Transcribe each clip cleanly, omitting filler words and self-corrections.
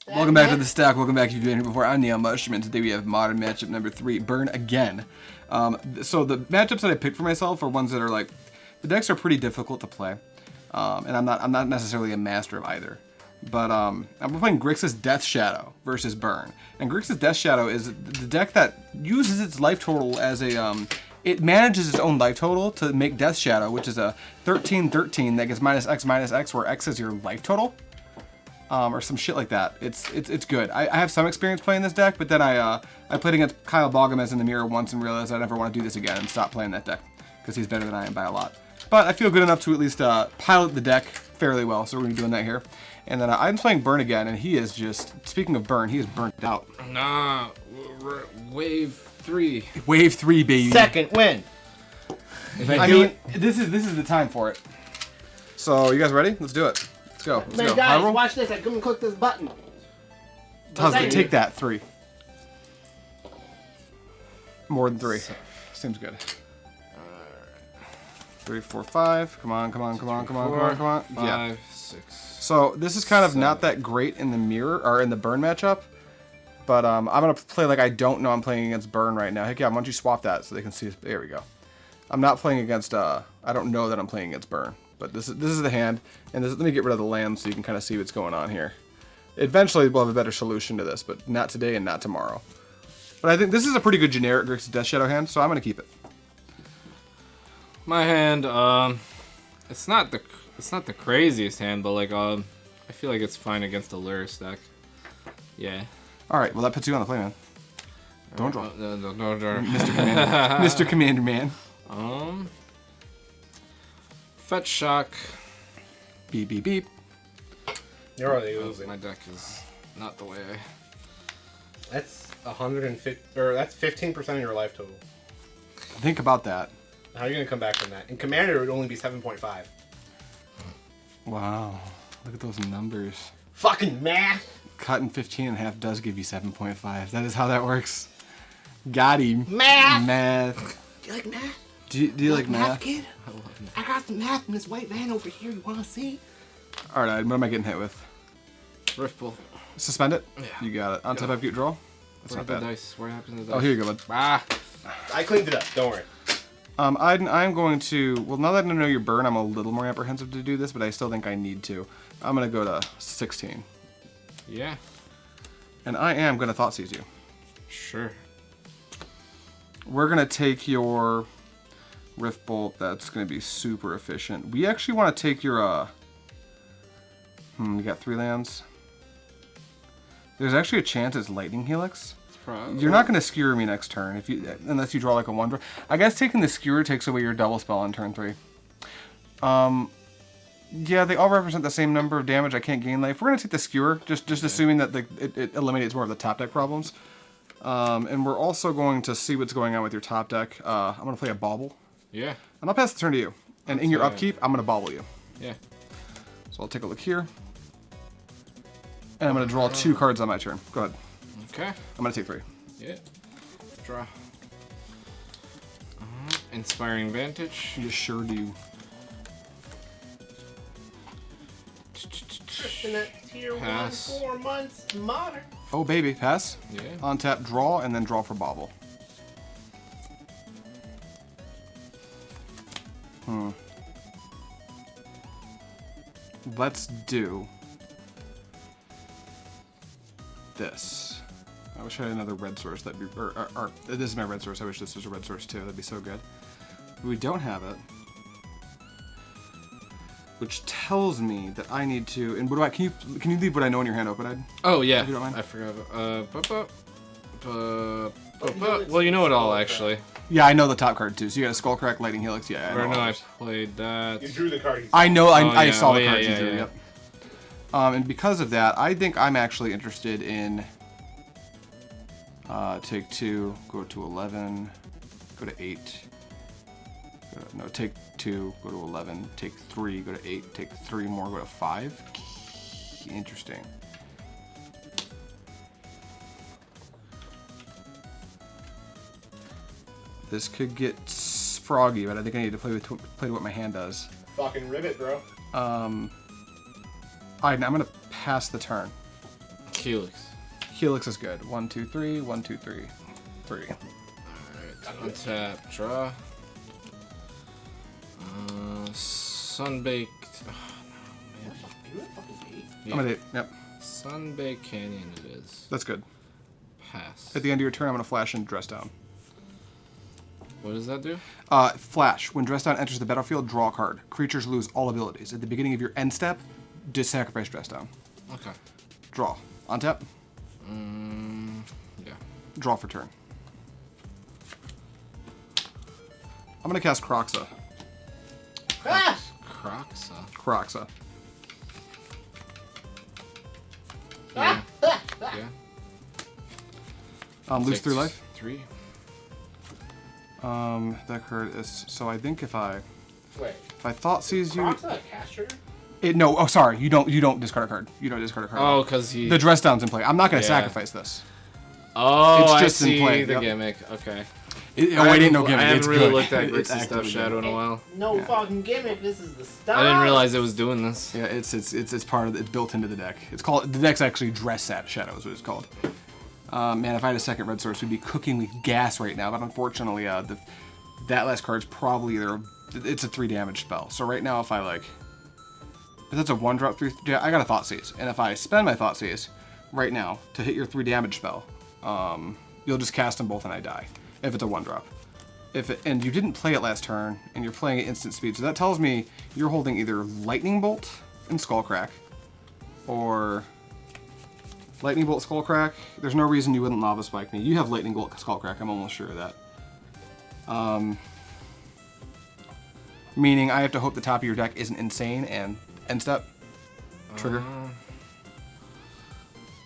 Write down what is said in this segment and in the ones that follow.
Welcome back to the stack. Welcome back if you've been here before. I'm Neon Mushroom, and today we have modern matchup number 3, Burn Again. So the matchups that I picked for myself are ones that are like, the decks are pretty difficult to play, and I'm not necessarily a master of either. But I'm playing Grixis Death Shadow versus Burn, and Grixis Death Shadow is the deck that uses its life total as a it manages its own life total to make Death Shadow, which is a 13/13 that gets -X, where X is your life total. Or some shit like that. It's good. I have some experience playing this deck, but then I played against Kyle Bogamez in the mirror once and realized I never want to do this again and stop playing that deck because he's better than I am by a lot. But I feel good enough to at least pilot the deck fairly well, so we're gonna be doing that here. And then I'm playing Burn again, and he is just, speaking of Burn, he is burnt out. Nah, wave 3. Wave 3, baby. Second win. I mean, this is the time for it. So you guys ready? Let's do it. Let's go. Let's Man, go. guys, watch this. I couldn't click this button. Take that. 3. More than 3. Seems good. 3, 4, 5. Come on. 5, Yeah. 6. So this is kind of not that great in the mirror or in the Burn matchup, but I'm gonna play like I don't know I'm playing against Burn right now. Heck yeah! Why don't you swap that so they can see? There we go. I'm not playing against. I don't know that I'm playing against Burn. But this is the hand, and let me get rid of the land so you can kind of see what's going on here. Eventually, we'll have a better solution to this, but not today and not tomorrow. But I think this is a pretty good generic Grixis Death Shadow hand, so I'm going to keep it. My hand, it's not the craziest hand, but like I feel like it's fine against the Lurrus deck. Yeah. All right, well that puts you on the play, man. Don't draw. Don't draw. Mr. Commander. Mr. Commander, man. Fetch Shock. Beep, beep, beep. You're already losing. My deck is not the way I... That's 150, or that's 15% of your life total. Think about that. How are you gonna come back from that? In Commander, it would only be 7.5. Wow. Look at those numbers. Fucking math! Cutting 15 and a half does give you 7.5. That is how that works. Got him. Math! Math. Do you like math? Do you like math? Kid? I got some math from this white van over here. You wanna see? Alright, what am I getting hit with? Rift Bolt. Suspend it? Yeah. You got it. On top of you draw? That's not Where bad. the dice? Where happens to the dice? Oh, here you go, bud. Ah! I cleaned it up. Don't worry. I'm going to... Well, now that I know your Burn, I'm a little more apprehensive to do this, but I still think I need to. I'm going to go to 16. Yeah. And I am going to Thoughtseize you. Sure. We're going to take your Rift Bolt. That's going to be super efficient. We actually want to take your... you got 3 lands. There's actually a chance it's Lightning Helix. You're not going to skewer me next turn unless you draw like a 1-draw. I guess taking the skewer takes away your double spell on turn 3. Yeah, they all represent the same number of damage. I can't gain life. We're going to take the skewer, just assuming that it eliminates more of the top deck problems. And we're also going to see what's going on with your top deck. I'm going to play a Bauble. Yeah. And I'll pass the turn to you. And in your upkeep, I'm going to Bauble you. Yeah. So I'll take a look here. And I'm going to draw 2 cards on my turn. Go ahead. Okay. I'm going to take 3. Yeah. Draw. Inspiring Vantage. You sure do. Pass. 4 months modern. Oh, baby. Pass. Yeah. On tap, draw, and then draw for Bauble. Let's do this. I wish I had another red source. That'd be, or this is my red source. I wish this was a red source too. That'd be so good. We don't have it, which tells me that I need to. And what do I? Can you leave what I know in your hand open, Ed? Oh yeah. If you don't mind. I forgot. Well, you know it all actually. Yeah, I know the top card too. So you got a Skullcrack, Lightning Helix. Yeah, I know. Or no, I played that. You drew the card. I know. I yeah. saw the Oh, cards yeah, you drew. yeah. Yep. And because of that, I think I'm actually interested in take 2, go to 11, go to 8. No, take 2, go to 11, take 3, go to 8, take 3 more, go to 5. Interesting. This could get froggy, but I think I need to play to what my hand does. Fucking ribbit, bro. Alright, now I'm gonna pass the turn. Helix. Helix is good. 1, 2, 3. 1, 2, 3. 3. Alright, untap, draw. Sunbaked. I'm gonna do, yep. Sunbaked Canyon it is. That's good. Pass. At the end of your turn, I'm gonna flash and dress down. What does that do? Flash. When dress down enters the battlefield, draw a card. Creatures lose all abilities. At the beginning of your end step, just sacrifice dress down. Okay. Draw. Untap. Yeah. Draw for turn. I'm gonna cast Kroxa. Ah! Kroxa. Kroxa. Yeah. Yeah. Lose 3 life. 3. That card is so. I think if I Wait. thought seize you, Kroxa a caster? no. Oh, sorry. You don't discard a card. You don't discard a card. Oh, because he. The dress down's in play. I'm not gonna Yeah. sacrifice this. Oh, It's I just in see play, the yep. gimmick. Okay. It ain't no gimmick. I haven't It's really good. looked at It's Grixis Stuff actively Shadow good. in a while. No Yeah. fucking gimmick. This is the stuff. I didn't realize it was doing this. Yeah, it's part of it's built into the deck. It's called the deck's actually dress set shadow is what it's called. Man, if I had a second red source, we'd be cooking with gas right now. But unfortunately, that last card's probably it's a 3 damage spell. So right now, if that's a 1-drop 3, I got a Thought Seize, and if I spend my Thought Seize right now to hit your 3 damage spell, you'll just cast them both and I die. If it's a 1-drop. And you didn't play it last turn, and you're playing at instant speed, so that tells me you're holding either Lightning Bolt and Skullcrack, or Lightning Bolt, Skullcrack. There's no reason you wouldn't Lava Spike me. You have Lightning Bolt, Skullcrack. I'm almost sure of that. Meaning I have to hope the top of your deck isn't insane and end step. Trigger.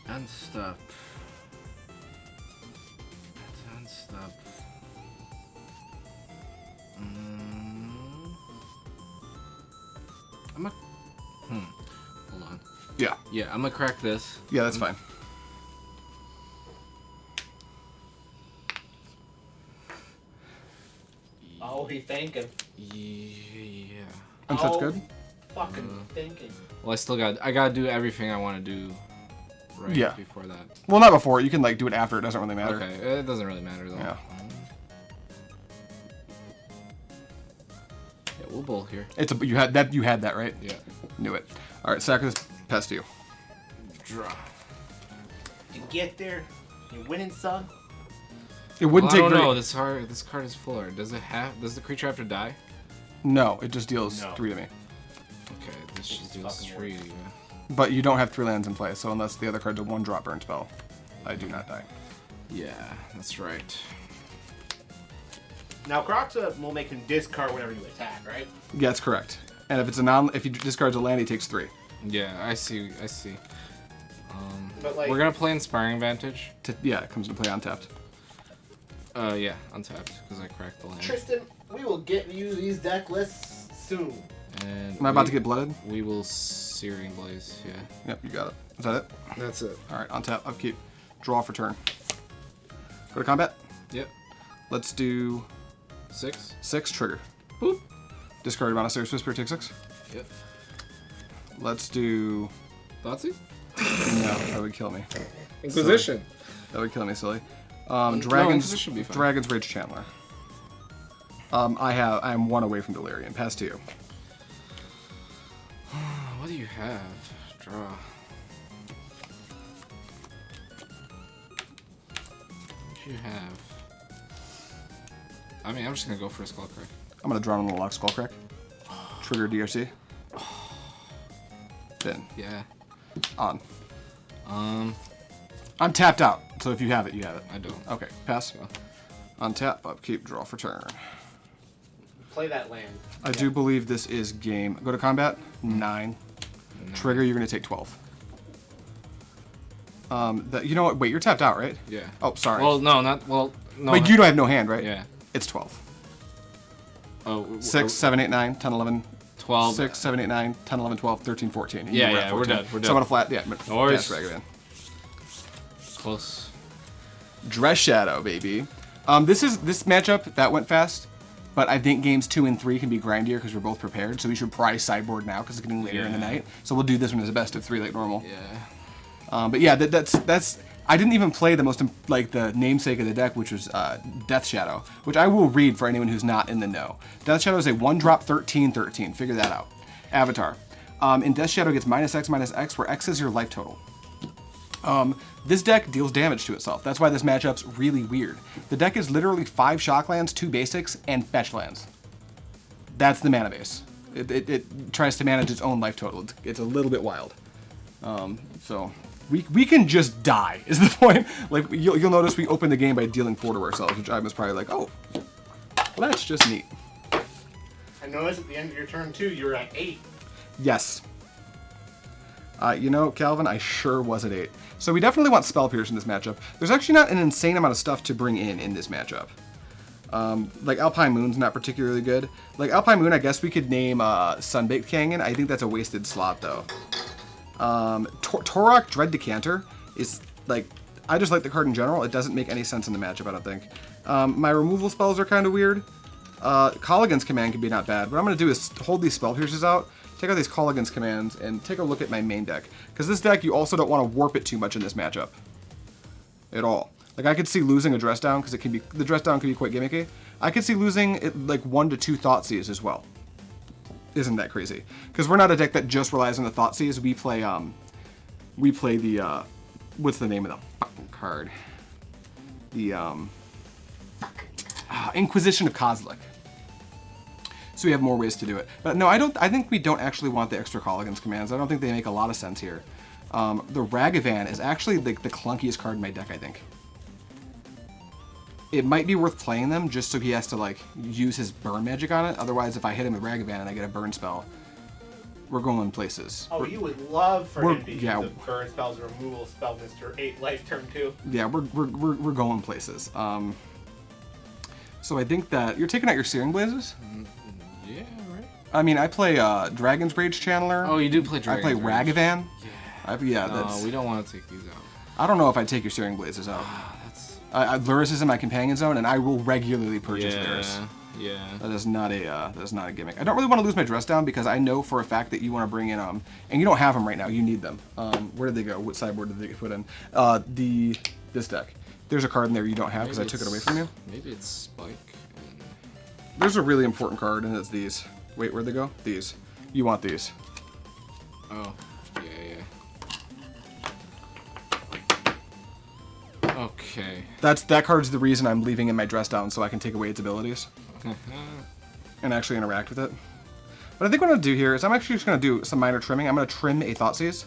End step. End step. I'm a. Hold on. Yeah. Yeah, I'm gonna crack this. Yeah, that's fine. Oh, he thinking. Yeah. And so it's good? Fucking thinking. Well, I gotta do everything I want to do right Yeah. before that. Well, not before. You can do it after. It doesn't really matter. Okay, it doesn't really matter though. Yeah. Yeah, we'll bowl here. You had that right? Yeah. Knew it. All right, sack this pest to you. Draw. You get there, you're winning, son. It wouldn't I take don't very. know. This card is fuller. Does the creature have to die? No, it just deals No. 3 to me. Okay, this just deals fucking 3. works. Yeah. But you don't have 3 lands in play, so unless the other card's a 1-drop burn spell, I do not die. Yeah, that's right. Now, Kroxa will make him discard whenever you attack, right? Yeah, that's correct. And if if he discards a land, he takes 3. Yeah, I see. But, like- We're gonna play Inspiring Vantage. Yeah, it comes into play untapped. Yeah, untapped because I cracked the land. Tristan, we will get you these deck lists soon. And Am I about to get blooded? We will Searing Blaze. Yeah. Yep, you got it. Is that it? That's it. All right, untap, upkeep, draw for turn. Go to combat. Yep. Let's do 6. 6, trigger. Boop. Discard Monastery Swiftspear, take 6. Yep. Let's do. Thoughtseize? No, that would kill me. Inquisition. That would kill me, silly. Inquisition should be fine. Dragon's Rage Chandler. I'm 1 away from Delirium. Pass to you. What do you have? Draw. What do you have? I mean, I'm just gonna go for a Skullcrack. I'm gonna draw on the lock Skullcrack. Trigger DRC. Then Yeah. on. I'm tapped out, so if you have it, you have it. I don't. Okay, pass. Untap, upkeep, draw for turn. Play that land. I do believe this is game. Go to combat. 9. Trigger, you're gonna take 12. You know what? Wait, you're tapped out, right? Yeah. Oh, sorry. Well, no, not well. No. But you don't have no hand, right? Yeah. It's 12. Oh. 6, 7, 8, 9, 10, 11. 12. 6, 7, 8, 9, 10, 11, 12, 13, 14. And Yeah, you were yeah, at we're 14. done, we're So done. I'm gonna flat. Yeah, No worries. yes, Ragavan. Close. Dress Shadow, baby. This matchup that went fast, but I think games 2 and 3 can be grindier because we're both prepared. So we should probably sideboard now because it's getting later in the Yeah. night. So we'll do this one as a best of 3 like normal. Yeah. But yeah, that's. I didn't even play the the namesake of the deck, which was Death Shadow, which I will read for anyone who's not in the know. Death Shadow is a 1-drop 13/13. Figure that out. Avatar. In Death Shadow gets -X, where X is your life total. This deck deals damage to itself. That's why this matchup's really weird. The deck is literally 5 shocklands, 2 basics, and fetch lands. That's the mana base. It tries to manage its own life total. It's a little bit wild. So we can just die is the point. Like you'll notice we open the game by dealing 4 to ourselves, which I was probably like, oh, well that's just neat. I noticed at the end of your turn too, you were at 8. Yes. You know, Calvin, I sure was at 8. So we definitely want Spell Pierce in this matchup. There's actually not an insane amount of stuff to bring in this matchup. Like Alpine Moon's not particularly good. Like Alpine Moon, I guess we could name Sunbaked Canyon. I think that's a wasted slot though. Torok Dread Decanter is like, I just like the card in general. It doesn't make any sense in the matchup, I don't think. My removal spells are kind of weird. Colligan's Command can be not bad. What I'm going to do is hold these Spell Pierces out, take out these Colligan's Commands, and take a look at my main deck. Because this deck, you also don't want to warp it too much in this matchup. At all. Like, I could see losing a Dress Down, because the Dress Down can be quite gimmicky. I could see losing, like, 1 to 2 Thoughtseize as well. Isn't that crazy? Because we're not a deck that just relies on the Thoughtseize. We play the, what's the name of the fucking card? The, Inquisition of Kozilek. So we have more ways to do it. But no, I think we don't actually want the extra Colligan's Commands. I don't think they make a lot of sense here. The Ragavan is actually the clunkiest card in my deck, I think. It might be worth playing them just so he has to like use his burn magic on it. Otherwise, if I hit him with Ragavan and I get a burn spell, we're going places. Oh, you would love for him to use the burn spells and removal spell, Mr. 8 life turn 2. Yeah, we're going places. So I think that you're taking out your Searing Blazes. Yeah, right. I mean, I play Dragon's Rage Channeler. Oh, you do play Dragon's Rage. I play Ragavan. Yeah. No, we don't want to take these out. I don't know if I'd take your Searing Blazes out. Lurrus is in my companion zone, and I will regularly purchase Lurrus. Yeah. That is not a gimmick. I don't really want to lose my Dress Down because I know for a fact that you want to bring in and you don't have them right now. You need them. Where did they go? What sideboard did they get put in? This deck. There's a card in there you don't have because I took it away from you. Maybe it's Spike. There's a really important card, and it's these. Wait, where'd they go? These. You want these. Oh, yeah. Okay. That card's the reason I'm leaving in my Dress Down so I can take away its abilities. And actually interact with it. What I think what I'm going to do here is I'm actually just going to do some minor trimming. I'm going to trim a Thoughtseize.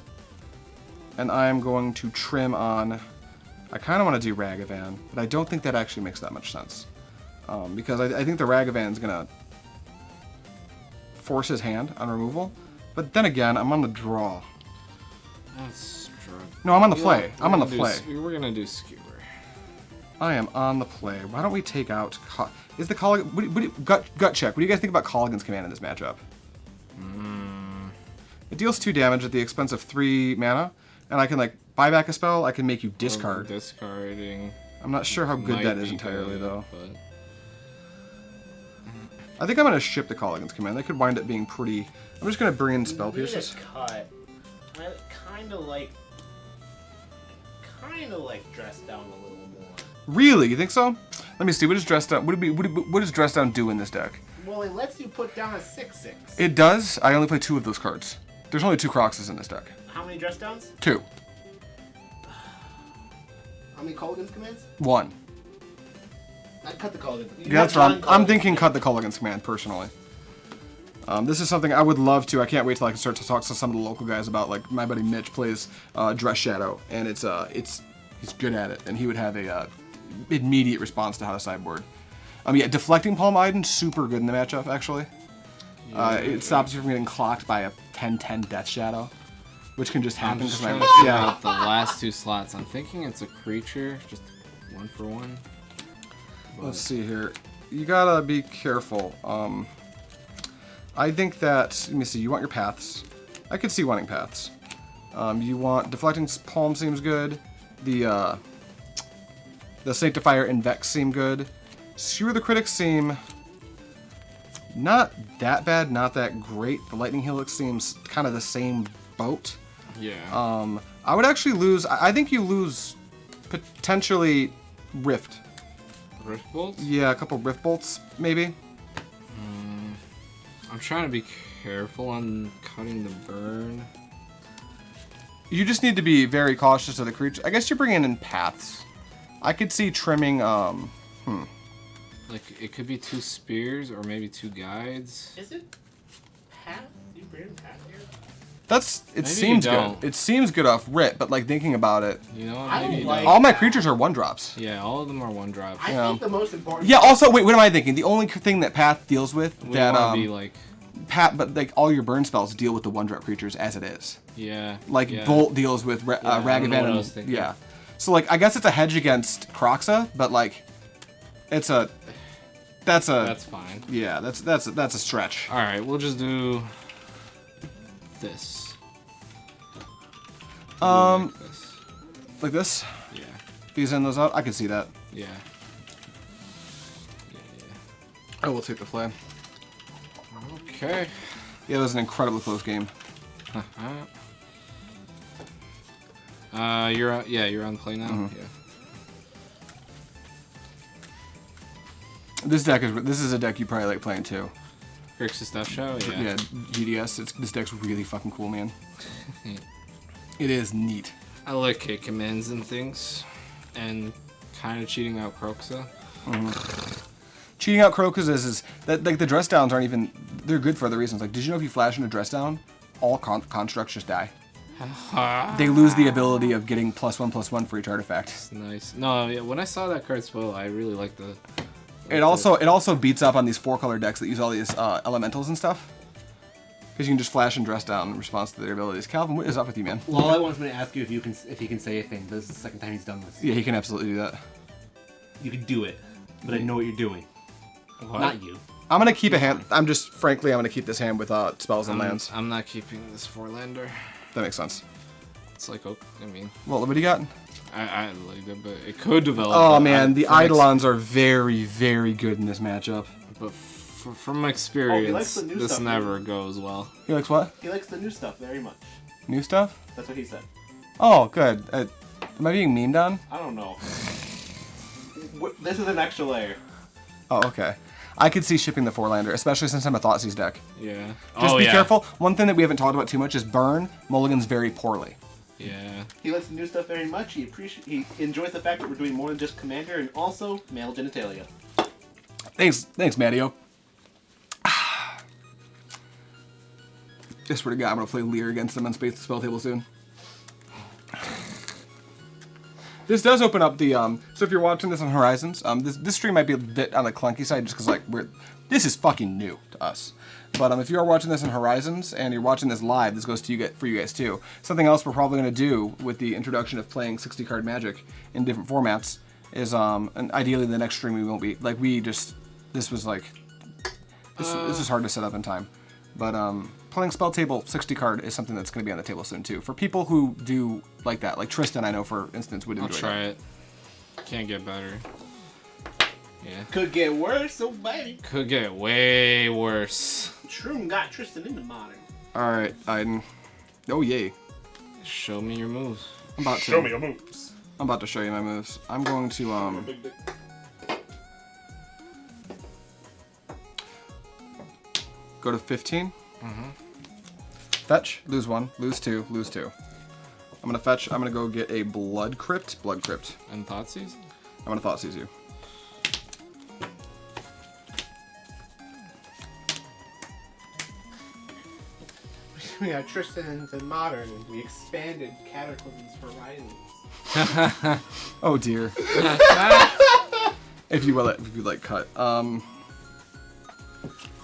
And I'm going to trim on... I kind of want to do Ragavan, but I don't think that actually makes that much sense. Because I think the Ragavan's going to force his hand on removal. But then again, I'm on the draw. That's true. No, I'm on the play. I'm on the play. We're going to do Skewer. I am on the play. Why don't we take out... Is the Colligan... Gut check. What do you guys think about Colligan's Command in this matchup? It deals 2 damage at the expense of 3 mana. And I can, like, buy back a spell. I can make you discard. Discarding. I'm not sure how good that is entirely, though. But... I think I'm going to ship the Colligan's Command. That could wind up being pretty... I'm just going to bring in Spell Pierces. Cut. I kind of like Dress Down a little more. Really? You think so? Let me see. What does Dress Down... What does Dress Down do in this deck? Well, it lets you put down a 6/6. It does. I only play 2 of those cards. There's only 2 Kroxas in this deck. How many Dress Downs? 2. How many Colligan's Commands? 1. I'd cut the Colligan's. Yeah, that's right. I'm thinking cut the Colligan's Command, personally. This is something I would love to. I can't wait till I can start to talk to some of the local guys about, like, my buddy Mitch plays Dress Shadow, and he's good at it, and he would have a immediate response to how to sideboard. Yeah, Deflecting Palm Eidolon, super good in the matchup, actually. It stops you from getting clocked by a 10/10 Death Shadow, which can just happen. I'm just trying to figure out the last 2 slots. I'm thinking it's a creature, just 1 for 1. But... Let's see here. You gotta be careful. I think that, let me see, you want your paths. I could see wanting paths. You want, Deflecting Palm seems good. The Sanctifier en-Vec seem good. Skewer the Critics seem not that bad, not that great. The Lightning Helix seems kind of the same boat. Yeah. I would actually lose. I think you lose potentially Rift. Rift bolts? Yeah, a couple Rift bolts, maybe. I'm trying to be careful on cutting the burn. You just need to be very cautious of the creature. I guess you're bringing in paths. I could see trimming. Like it could be 2 spears or maybe 2 guides. Is it Pat? You bring Pat here? It Maybe seems you good. don't. It seems good off rip, but like thinking about it, You know, I maybe don't you like- don't. all my creatures are 1-drops. Yeah, all of them are 1-drops. I Yeah. think the most important. Yeah. Also, wait. What am I thinking? The only thing that Path deals with We that want to be like, but like all your burn spells deal with the 1-drop creatures as it is. yeah. Like yeah. Bolt deals with I don't know Ragavan. what I And, was thinking. yeah. So like I guess it's a hedge against Kroxa, but like it's a that's fine. yeah that's a stretch. All right, we'll just do this. Like this. Like this. Yeah. These in those out. I can see that. Yeah. I will take the play. Okay. Yeah, it was an incredibly close game. You're on, you're on play now. Mm-hmm. Yeah. This is a deck you probably like playing too. Grixis Death Show. Yeah. Yeah, GDS. This deck's really fucking cool, man. It is neat. I like kick commands and things, and kind of cheating out Kroxa. Cheating out Krokas is that like the dress downs aren't even. They're good for other reasons. Like, did you know if you flash into dress down, all constructs just die? They lose the ability of getting +1/+1 for each artifact. It's nice. No, yeah, when I saw that card spoil, I really liked the. It also beats up on these 4-color decks that use all these elementals and stuff. Because you can just flash and dress down in response to their abilities. Calvin, what is up with you, man? Well, I wanted me to ask you if he can say a thing. This is the second time he's done this. Yeah, he can absolutely do that. You can do it, but I know what you're doing. What? Not you. I'm gonna keep a hand. I'm gonna keep this hand with spells and lands. I'm not keeping this 4-lander. That makes sense. It's like, okay, I mean, Well, what do you got? I like it, but it could develop. Oh but man, the from Eidolons are very, very good in this matchup. But from experience, likes the new this stuff, never goes well. He likes what? He likes the new stuff very much. New stuff? That's what he said. Oh, good. Am I being memed on? I don't know. This is an extra layer. Oh, okay. I could see shipping the 4-lander, especially since I'm a Thoughtseize deck. Yeah. Just oh, be yeah. careful. One thing that we haven't talked about too much is burn mulligans very poorly. Yeah. He likes the new stuff very much. He enjoys the fact that we're doing more than just commander and also male genitalia. Thanks, Matteo. I swear to God, I'm gonna play Lear against him on Space the Spell Table soon. This does open up the so if you're watching this on Horizons, this stream might be a bit on the clunky side just because like this is fucking new to us. But if you are watching this on Horizons and you're watching this live, this goes to for you guys too. Something else we're probably gonna do with the introduction of playing 60-card Magic in different formats is and ideally the next stream we won't be like this is hard to set up in time. But playing Spell Table 60-card is something that's going to be on the table soon too. For people who do like that, like Tristan, I know for instance would enjoy I'll try it. Can't get better. Yeah. Could get worse, so baby. Could get way worse. Shroom got Tristan into modern. All right, Aiden. Oh yay! Show me your moves. I'm about to. Show me your moves. I'm about to show you my moves. I'm going to Big dick. go to 15. Fetch. Lose 1. Lose 2. Lose 2. I'm gonna fetch. I'm gonna go get a Blood Crypt. And Thoughtseize? I'm gonna Thoughtseize you. We got Tristan into modern and we expanded Cataclysm's horizons. Oh dear. If you will, if you like cut.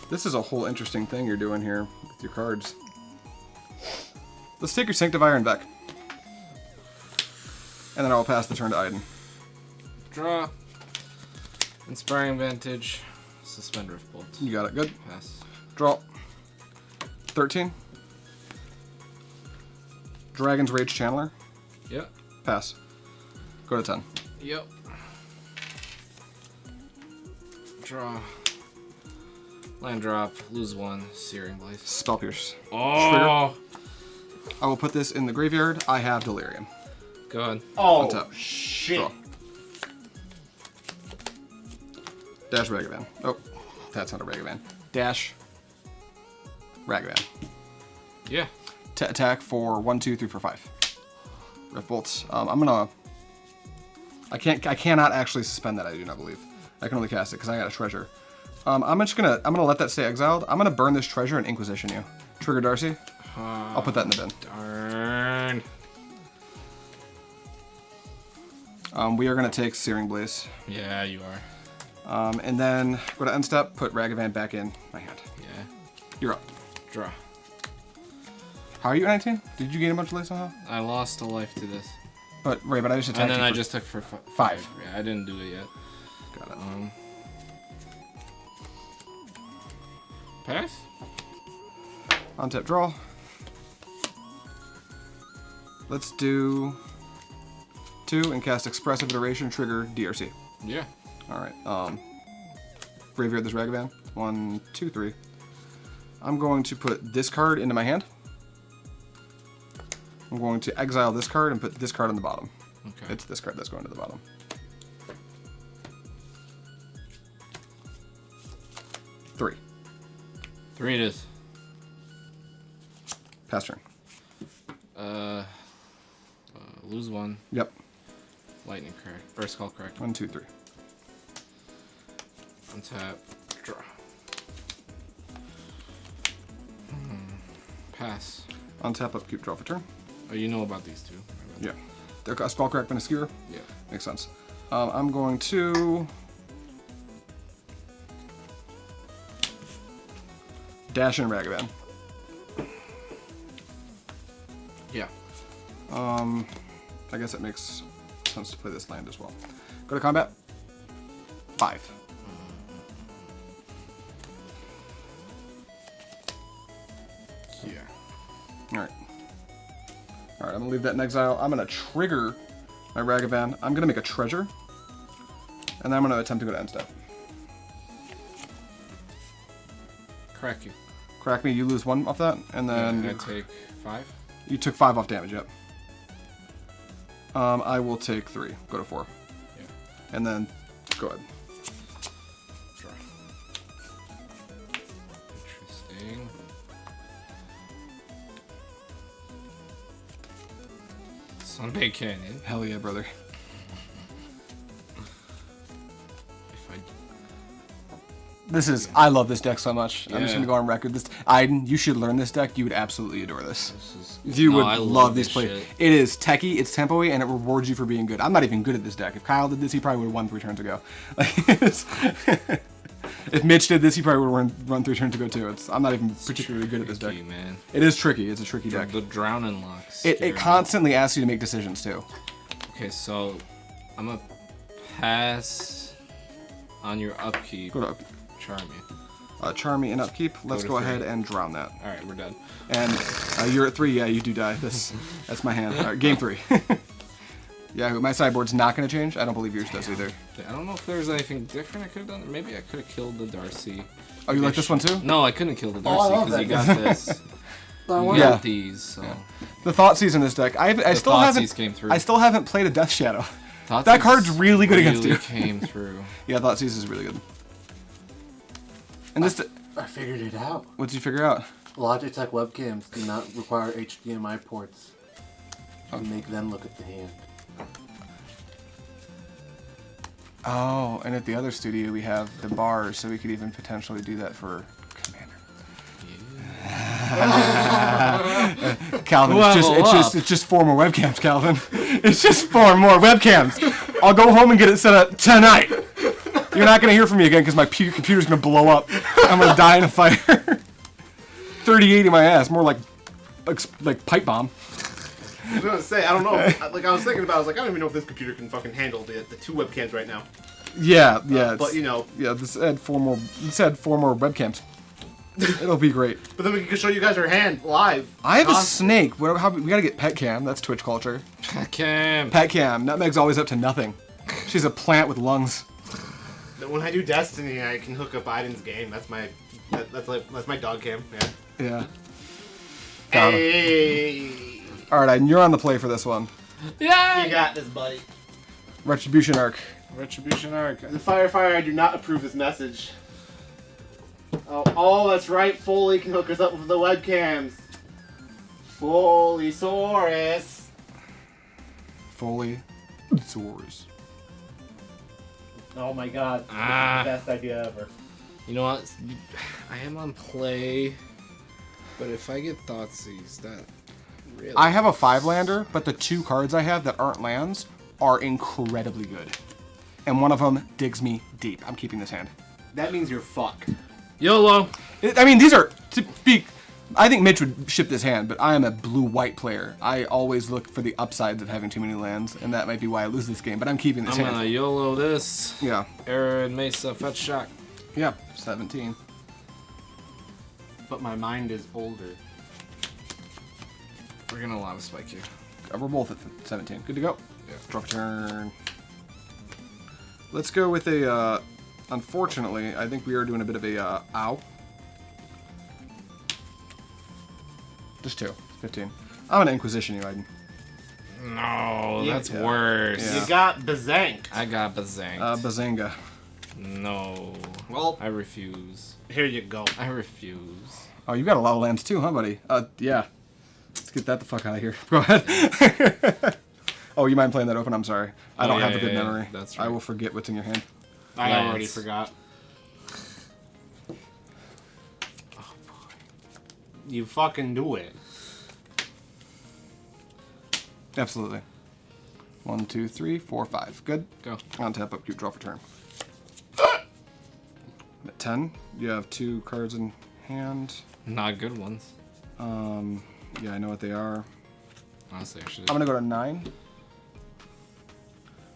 This is a whole interesting thing you're doing here with your cards. Let's take your Sanctifier and Vec. And then I will pass the turn to Aiden. Draw. Inspiring Vantage. Suspend Rift Bolt. You got it. Good. Pass. Draw. 13. Dragon's Rage Channeler. Yep. Pass. Go to 10. Yep. Draw. Land drop. Lose 1. Searing Blaze. Spell Pierce. Oh! I will put this in the graveyard. I have Delirium. Go ahead. Oh, Untap. shit. Draw. Dash Ragavan. Oh, that's not a Ragavan. Dash Ragavan. Yeah. Attack for 1, 2, 3, 4, 5. Rift Bolts. I'm gonna. I cannot actually suspend that. I do not believe. I can only cast it because I got a treasure. I'm gonna let that stay exiled. I'm gonna burn this treasure and Inquisition you. Trigger Darcy. I'll put that in the bin. Darn. We are gonna take Searing Blaze. Yeah, you are. And then go to end step. Put Ragavan back in my hand. Yeah. You're up. Draw. How are you at 19? Did you gain a bunch of life somehow? I lost a life to this. But I just attacked And then you I for just took for 5. Yeah, I didn't do it yet. Got it. Pass? Untap draw. Let's do 2 and cast Expressive Iteration, trigger DRC. Yeah. Alright, graveyard this Ragavan. 1, 2, 3. I'm going to put this card into my hand. I'm going to exile this card and put this card on the bottom. Okay. It's this card that's going to the bottom. Three. 3 it is. Pass turn. Lose 1. Yep. Lightning crack. Or Skullcrack. 1, 2, 3. Untap. Draw. Pass. Untap, upkeep, draw for turn. Oh, you know about these two. Yeah. They're a Skullcrack and a Skewer. Yeah. Makes sense. I'm going to dash in Ragavan. Yeah. I guess it makes sense to play this land as well. Go to combat. 5. Yeah. Alright. Alright, I'm gonna leave that in exile. I'm gonna trigger my Ragavan. I'm gonna make a treasure. And then I'm gonna attempt to go to end step. Crack you. Crack me, you lose 1 off that, and then I take 5. you took 5 off damage, yep. I will take 3. Go to 4. Yeah. And then go ahead. Draw. Interesting. Sunbaked Canyon. Hell yeah, brother. If I This is, I love this deck so much. I'm just Yeah. gonna go on record. This, Aiden, you should learn this deck. You would absolutely adore this. This is, You No, would I love these this plays. shit. It is techy, it's tempo-y, and it rewards you for being good. I'm not even good at this deck. If Kyle did this, he probably would have won 3 turns ago. If Mitch did this, he probably would have run 3 turns ago too. I'm not even particularly good at this deck. Tricky, man. It is tricky. It's a tricky deck. The drowning locks. It constantly asks you to make decisions too. Okay, so I'm gonna pass on your upkeep. Go to up, Charm you. Charm me and upkeep. Let's to go 3. ahead and drown that. All right, we're done. And you're at 3. Yeah, you do die. That's my hand. All right, game 3. Yeah, my sideboard's not going to change. I don't believe yours does either. I don't know if there's anything different I could have done. Maybe I could have killed the Darcy. Oh, you like this one too? No, I couldn't kill the Oh, I Darcy love because you that. got this. You Yeah. got these. So. The Thoughtseize in this deck. I still Thoughtseize came through. I still haven't played a Death Shadow. Thoughtseize That card's really good against you. Came through. Yeah, Thoughtseize is really good. And this, I figured it out. what did you figure out? Logitech webcams do not require HDMI ports. You make them look at the hand. Oh, and at the other studio we have the bars, so we could even potentially do that for Commander. Calvin, it's just 4 more webcams, Calvin. It's just 4 more webcams. I'll go home and get it set up tonight. You're not gonna hear from me again because my computer's gonna blow up. I'm gonna die in a fire. 3080 my ass, more like pipe bomb. I was gonna say, I don't know. Like I was thinking about, I was like, I don't even know if this computer can fucking handle the 2 webcams right now. Yeah. But you know. Yeah, this add 4 more. Let's add 4 more webcams. It'll be great. But then we can show you guys her hand live. I have a Awesome. snake. We gotta get Pet Cam. That's Twitch culture. Cam. Pet Cam. Nutmeg's always up to nothing. She's a plant with lungs. When I do Destiny, I can hook up Aiden's game. That's my dog cam. Yeah. Yeah. Got him. Hey. All right, Aiden, you're on the play for this one. Yeah. You got this, buddy. Retribution Arc. Retribution Arc. The Firefire, I do not approve this message. Oh, that's right. Foley can hook us up with the webcams. Foley Saurus. Foley. Swords. Oh my god. Ah. Best idea ever. You know what? I am on play, but if I get Thoughtseize, that really. I have a 5-lander, but the 2 cards I have that aren't lands are incredibly good. And one of them digs me deep. I'm keeping this hand. That means you're fucked. YOLO. I mean, these are, to be, I think Mitch would ship this hand, but I am a blue-white player. I always look for the upsides of having too many lands, and that might be why I lose this game, but I'm keeping this I'm hand. gonna YOLO this. Yeah. Arid Mesa Fetch Shock. Yeah, 17. But my mind is older. We're gonna allow a spike here. We're both at 17. Good to go. Yeah. Draw a turn. Let's go with a, unfortunately, I think we are doing a bit of a, ow. Just 2. 15. I'm gonna Inquisition you, Aiden. No, Yeah. that's worse. Yeah. You got Bazanked. I got Bazang. Bazinga. No. Well, I refuse. here you go. I refuse. Oh, you got a lot of lands too, huh, buddy? Yeah. Let's get that the fuck out of here. Go ahead. Oh, you mind playing that open? I'm sorry. I Oh, don't yeah, have a good yeah, memory. that's I right. will forget what's in your hand. I Lance. already forgot. You fucking do it. Absolutely. 1, 2, 3, 4, 5. Good. Go. On tap, upkeep, draw for turn. At 10, you have 2 cards in hand. Not good ones. Yeah, I know what they are. Honestly, I should. I'm gonna go to 9.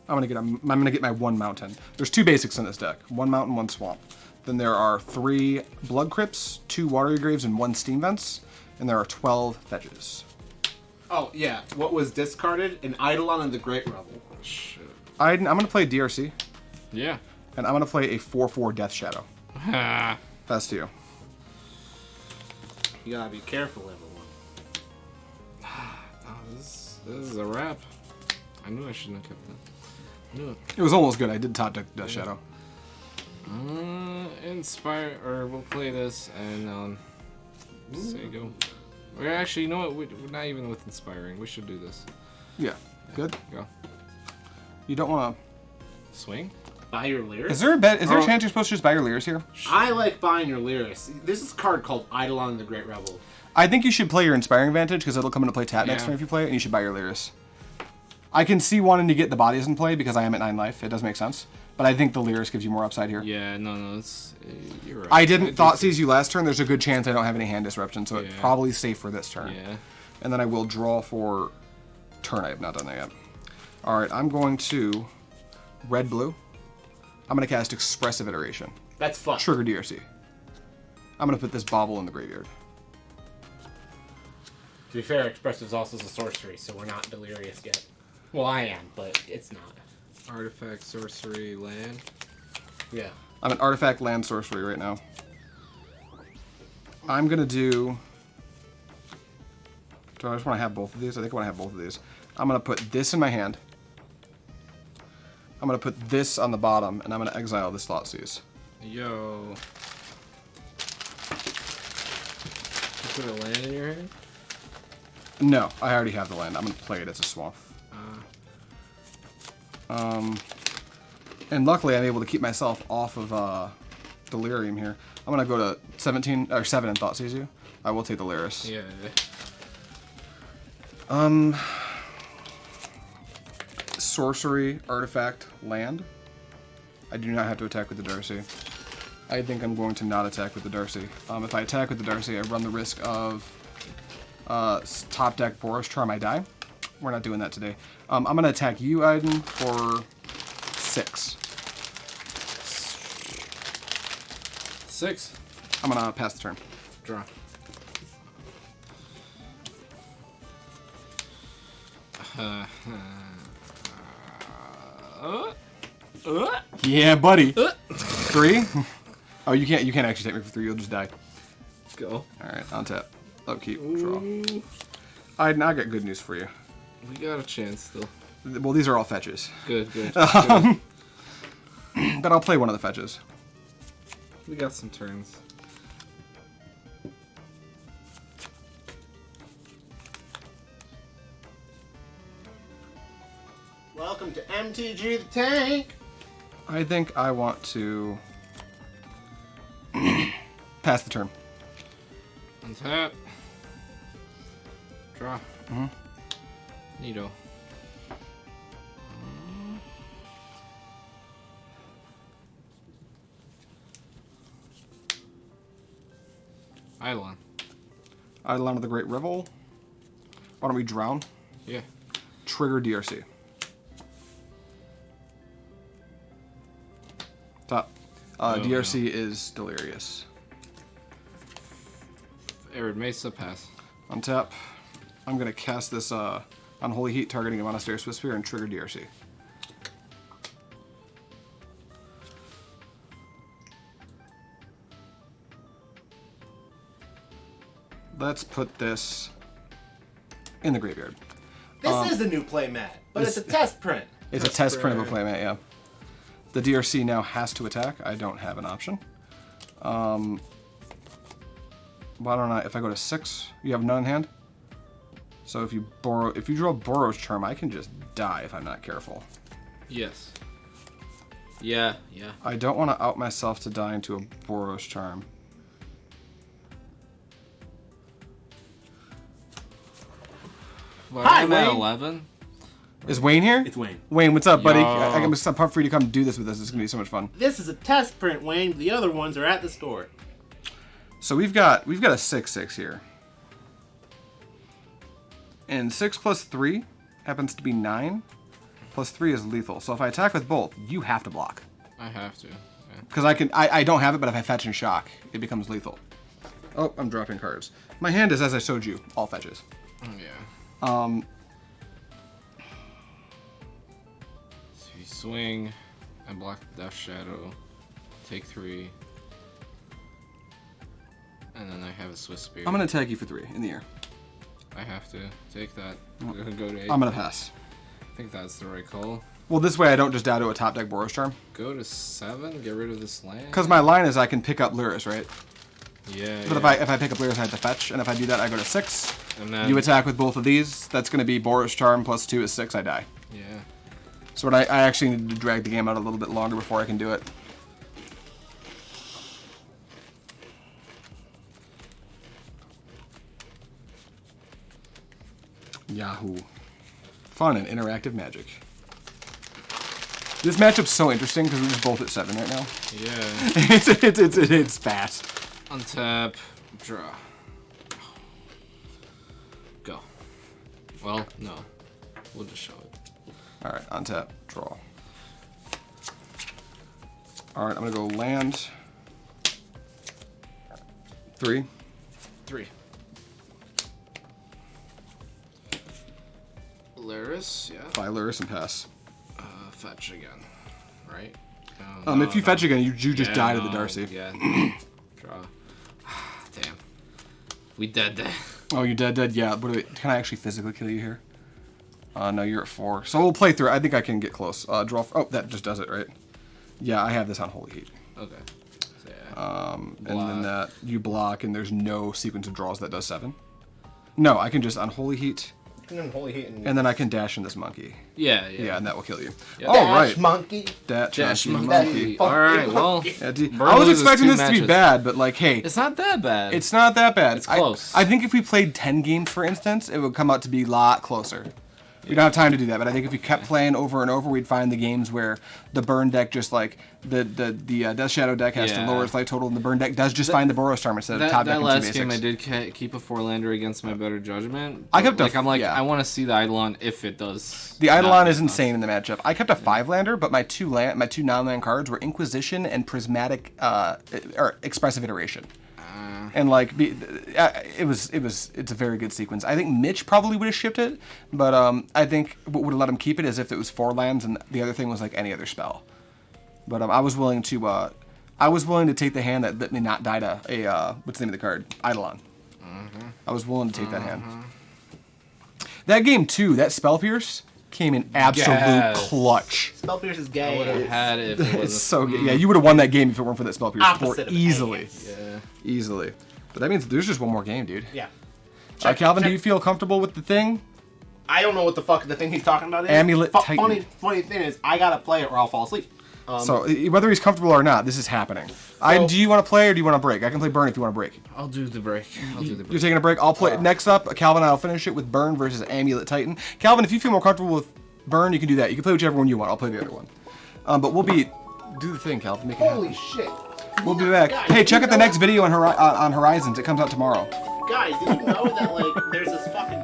I'm gonna get my 1 mountain. There's 2 basics in this deck. 1 mountain, 1 swamp. Then there are 3 blood crypts, 2 watery graves, and 1 steam vents. And there are 12 fetches. Oh, yeah. What was discarded? An Eidolon and the Great Revel. Shit. I'm gonna play DRC, Yeah. and I'm gonna play a 4/4 Death Shadow. Ah. That's to you. You gotta be careful, everyone. Oh, this is a wrap. I knew I shouldn't have kept that. Knew it. It was almost good. I did top deck Death Shadow. Inspire, or we'll play this and say go. Or actually, you know what? We're not even with inspiring. We should do this. Yeah. Good. Go. You don't want Swing. Buy your Lurrus? Is there a Oh. chance you're supposed to just buy your Lurrus here? I like buying your Lurrus. There's this card called Eidolon and the Great Revel. I think you should play your Inspiring Vantage because it'll come into play tap next Yeah. turn if you play it, and you should buy your Lurrus. I can see wanting to get the bodies in play because I am at 9 life. It does make sense. But I think the Lurrus gives you more upside here. Yeah, no, it's you're right. I didn't do Thoughtseize you last turn. There's a good chance I don't have any hand disruption, so it's Yeah. probably safe for this turn. Yeah. And then I will draw for turn. I have not done that yet. All right, I'm going to red-blue. I'm going to cast Expressive Iteration. That's fun. Trigger DRC. I'm going to put this bauble in the graveyard. To be fair, Expressive is also a sorcery, so we're not delirious yet. Well, I am, but it's not. Artifact, sorcery, land. Yeah. I'm an artifact land sorcery right now. I'm going to do I just want to have both of these? I think I want to have both of these. I'm going to put this in my hand. I'm going to put this on the bottom, and I'm going to exile this Thoughtseize. Yo. You put a land in your hand? No, I already have the land. I'm going to play it as a swamp. And luckily I'm able to keep myself off of Delirium here. I'm going to go to 17 or 7 and Thoughtseize you. I will take the Lurrus. Yeah. Sorcery, artifact, land. I do not have to attack with the Darcy. I think I'm going to not attack with the Darcy. If I attack with the Darcy, I run the risk of top deck Boros Charm, I die. We're not doing that today. I'm going to attack you, Aiden, for 6. 6. I'm going to pass the turn. Draw. Yeah, buddy. 3? Oh, you can't actually take me for 3. You'll just die. Go. All right, on tap. Upkeep, draw. I got good news for you. We got a chance still. Well, these are all fetches. Good, good. But I'll play one of the fetches. We got some turns. Welcome to MTG the Tank. I think I want to pass the turn. Untap. Draw. Neato. Eidolon. Eidolon of the Great Revel. Why don't we drown? Yeah. Trigger DRC. Top. DRC is Delirious. Arid Mesa, pass. Untap. I'm going to cast this Unholy Heat targeting a Monastery Swiftspear and trigger DRC. Let's put this in the graveyard. This is the new playmat, but it's a test print. It's a test print of a playmat, yeah. The DRC now has to attack. I don't have an option. Why don't I, if I go to 6, you have none in hand? So if you draw Boros Charm, I can just die if I'm not careful. Yes. Yeah, yeah. I don't want to out myself to die into a Boros Charm. Well, Hi, I'm at Wayne. 11. Is Wayne here? It's Wayne. Wayne, what's up, buddy? Yo. I'm so pumped for you to come do this with us. It's going to be so much fun. This is a test print, Wayne. The other ones are at the store. So we've got a 6/6 here. And 6 plus 3 happens to be 9. Plus 3 is lethal. So if I attack with both, you have to block. I have to. Yeah. Because I don't have it, but if I fetch and shock, it becomes lethal. Oh, I'm dropping cards. My hand is, as I showed you, all fetches. Yeah. So you swing, I block the Death Shadow, take 3, and then I have a Swiftspear. I'm going to tag you for 3 in the air. I have to take that. Go to 8. I'm going to pass. I think that's the right call. Well, this way I don't just die to a top deck Boros Charm. Go to 7, get rid of this land. Because my line is I can pick up Lurrus, right? Yeah. But yeah. if I pick up Lurrus, I have to fetch. And if I do that, I go to 6. And then, You attack with both of these. That's going to be Boros Charm plus 2 is 6. I die. Yeah. So I actually need to drag the game out a little bit longer before I can do it. Yahoo. Fun and interactive Magic. This matchup's so interesting because we're just both at 7 right now. Yeah. It's fast. Untap, draw. Go. Well, no. We'll just show it. Alright, untap, draw. Alright, I'm gonna go land. 3. 3. Lurrus, yeah. Buy Lurrus and pass. Fetch again, right? If you fetch again, you just die to the Darcy. Yeah. Draw. Damn. We dead. Oh, you dead? Yeah. Can I actually physically kill you here? No, you're at 4. So we'll play through it. I think I can get close. Draw. Oh, that just does it, right? Yeah, I have this on Holy Heat. Okay. So, yeah. And then that you block, and there's no sequence of draws that does 7. No, I can just on Holy Heat, Holy Heat and then I can dash in this monkey. Yeah. Yeah, and that will kill you. Yeah. All Dash right. monkey. Dash monkey. monkey. All right. Well, Yeah, Burn I was loses expecting 2 this to be matches. bad, but like, hey, It's not that bad. it's not that bad. It's close. I think if we played 10 games, for instance, it would come out to be a lot closer. We don't have time to do that, but I think if we kept playing over and over, we'd find the games where the burn deck just like the Death Shadow deck has to Yeah. lower its life total, and the burn deck does just find the Boros Charm instead of top deck that and 2 last basics. game I did keep a 4-lander against my better judgment. I kept like a- I'm like yeah. I want to see the Eidolon if it does. The not Eidolon do is stuff. insane in the matchup. I kept a 5-lander, but my two non-land cards were Inquisition and Prismatic or Expressive Iteration. And like, it's a very good sequence. I think Mitch probably would have shipped it, but I think what would have let him keep it is if it was 4 lands and the other thing was like any other spell. But I was willing to take the hand that let me not die to a what's the name of the card? Eidolon. I was willing to take that hand. That game too, that Spell Pierce came in absolute clutch. Spell Pierce is I gay. would have had it if it It's was so good. Yeah, you would have won that game if it weren't for that Spell Pierce Opposite of easily. Yeah. Easily. But that means there's just one more game, dude. Yeah. Calvin, do you feel comfortable with the thing? I don't know what the fuck the thing he's talking about is. Amulet Titan. Funny thing is, I gotta play it or I'll fall asleep. So whether he's comfortable or not, this is happening. Do you want to play or do you want to break? I can play Burn if you want to break. I'll do the break. You're taking a break. I'll play next up. Calvin and I'll finish it with Burn versus Amulet Titan. Calvin, if you feel more comfortable with Burn, you can do that. You can play whichever one you want. I'll play the other one. But we'll do the thing, Calvin. Make it happen. Holy shit. We'll be back. Hey, check out the next video on Horizons. It comes out tomorrow. Guys, did you know that, like, there's this fucking